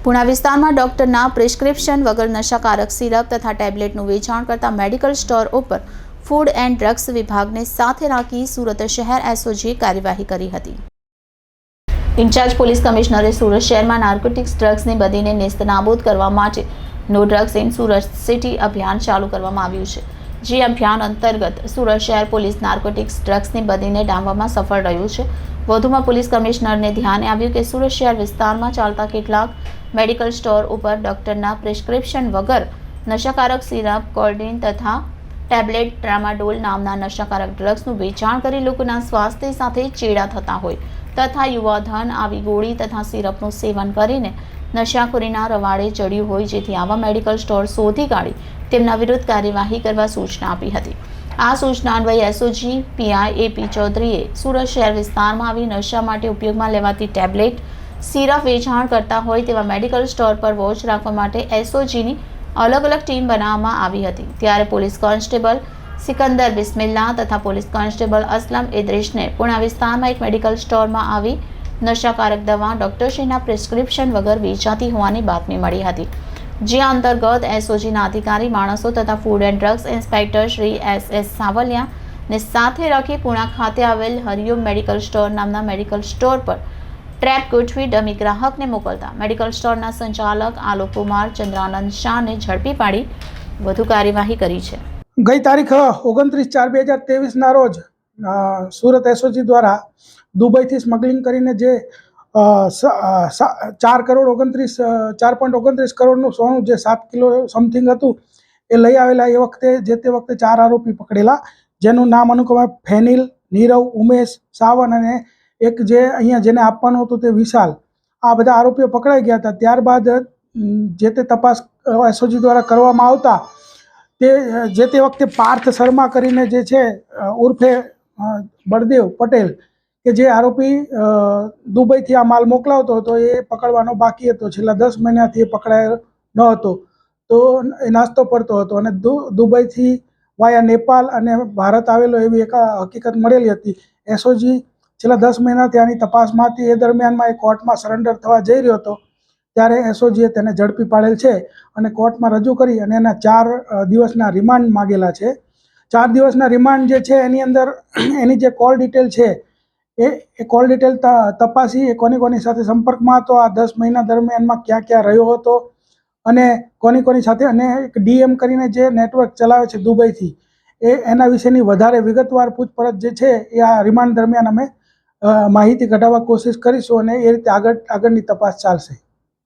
પુણા વિસ્તારમાં ડોક્ટરના પ્રિસ્ક્રિપ્શન વગર નશાકારક સિરપ તથા ટેબ્લેટનું વેચાણ કરતા મેડિકલ સ્ટોર ઉપર ફૂડ એન્ડ ડ્રગ્સ વિભાગને સાથે રાખી સુરત શહેર એસઓજીએ કાર્યવાહી કરી હતી। ઇન્ચાર્જ પોલીસ કમિશનરે સુરત શહેરમાં નાર્કોટિક્સ ડ્રગ્સની બદીને નેસ્તનાબૂદ કરવા માટે no drugs in Surat city અભિયાન ચાલુ કરવામાં આવ્યું છે। જે અભિયાન અંતર્ગત સુરત શહેર પોલીસ નાર્કોટિક્સ ડ્રગ્સની બદીને ડામવામાં સફળ રહ્યું છે। વધુમાં પોલીસ કમિશનરને ધ્યાને આવ્યું કે સુરત શહેર વિસ્તારમાં ચાલતા કેટલાક મેડિકલ સ્ટોર ઉપર ડોક્ટરના પ્રિસ્ક્રિપ્શન વગર નશાકારક સિરપ, કોલ્ડ્રીન તથા ટેબ્લેટ ટ્રામાડોલ નામના નશાકારક ડ્રગ્સનું વેચાણ કરી લોકોના સ્વાસ્થ્ય સાથે ચેડા થતા હોય તથા યુવાધન આવી ગોળી તથા સિરપનું સેવન કરીને નશાખોરીના રવાડે ચડ્યું હોય, જેથી આવા મેડિકલ સ્ટોર શોધી કાઢી તેમના વિરુદ્ધ કાર્યવાહી કરવા સૂચના આપી હતી। આ સૂચના અન્વયે એસઓજી પીઆઈ એપી ચૌધરીએ સુરત શહેર વિસ્તારમાં આવી નશા માટે ઉપયોગમાં લેવાતી ટેબ્લેટ, સિરપ વેચાણ કરતા હોય તેવા મેડિકલ સ્ટોર પર વોચ રાખવા માટે એસઓજીની અલગ અલગ ટીમ બનાવવામાં આવી હતી। ત્યારે પોલીસ કોન્સ્ટેબલ સિકંદર બિસ્મિલ્લા તથા પોલીસ કોન્સ્ટેબલ અસલમ ઇદ્રીસને પુણા વિસ્તારમાં એક મેડિકલ સ્ટોરમાં આવી નશાકારક દવા ડોક્ટરશ્રીના પ્રિસ્ક્રિપ્શન વગર વેચાતી હોવાની બાતમી મળી હતી। જે અંતર્ગત એસઓજીના અધિકારી માણસો તથા food and drugs inspector Shri S સાવલિયાને સાથે રાખી પુણા ખાતે આવેલ હરિઓમ મેડિકલ સ્ટોર નામના મેડિકલ સ્ટોર પર ટ્રેપ ગોઠવી ડમી ગ્રાહકને મોકલતા મેડિકલ સ્ટોરના સંચાલક આલોક કુમાર ચંદ્રાનંદ શાહને ઝડપી પાડી વધુ કાર્યવાહી કરી છે। ગઈ તારીખ 29/4/2023ના રોજ સુરત એસઓજી દ્વારા દુબઈથી સ્મગલિંગ કરીને જે 4.29 કરોડનું સોનું જે 7 કિલો સમથિંગ હતું એ લઈ આવેલા એ વખતે જે તે વખતે 4 આરોપી પકડેલા, જેનું નામ અનુક્રમે ફેનિલ, નીરવ, ઉમેશ, સાવન અને એક જે અહીંયા જેને આપવાનું હતું તે વિશાલ, આ બધા આરોપીઓ પકડાઈ ગયા હતા। ત્યારબાદ જે તે તપાસ એસઓજી દ્વારા કરવામાં આવતા તે જે તે વખતે પાર્થ શર્મા કરીને જે છે ઉર્ફે બળદેવ પટેલ કે જે આરોપી દુબઈથી આ માલ મોકલાવતો હતો એ પકડવાનો બાકી હતો। છેલ્લા 10 મહિનાથી એ પકડાયો ન હતો, તો એ નાસ્તો પડતો હતો અને દુબઈથી વાયા નેપાલ અને ભારત આવેલો એવી એક હકીકત મળેલી હતી। એસઓજી છેલ્લા 10 મહિનાથી આની તપાસમાંથી એ દરમિયાનમાં એ કોર્ટમાં સરેન્ડર થવા જઈ રહ્યો હતો, ત્યારે એસઓજીએ તેને ઝડપી પાડેલ છે અને કોર્ટમાં રજૂ કરી અને એના 4 દિવસના રિમાન્ડ માગેલા છે। 4 દિવસના રિમાન્ડ જે છે એની અંદર એની જે કોલ ડિટેલ છે એ કોલ ડિટેલ તપાસી એ કોની સાથે સંપર્કમાં હતો, આ 10 મહિના દરમિયાનમાં ક્યાં ક્યાં રહ્યો હતો અને કોની સાથે, અને એક ડીએમ કરીને જે નેટવર્ક ચલાવે છે દુબઈથી એના વિશેની વધારે વિગતવાર પૂછપરછ જે છે એ આ રિમાન્ડ દરમિયાન અમે માહિતી કઢાવવા કોશિશ કરીશું અને એ રીતે આગળની તપાસ ચાલશે।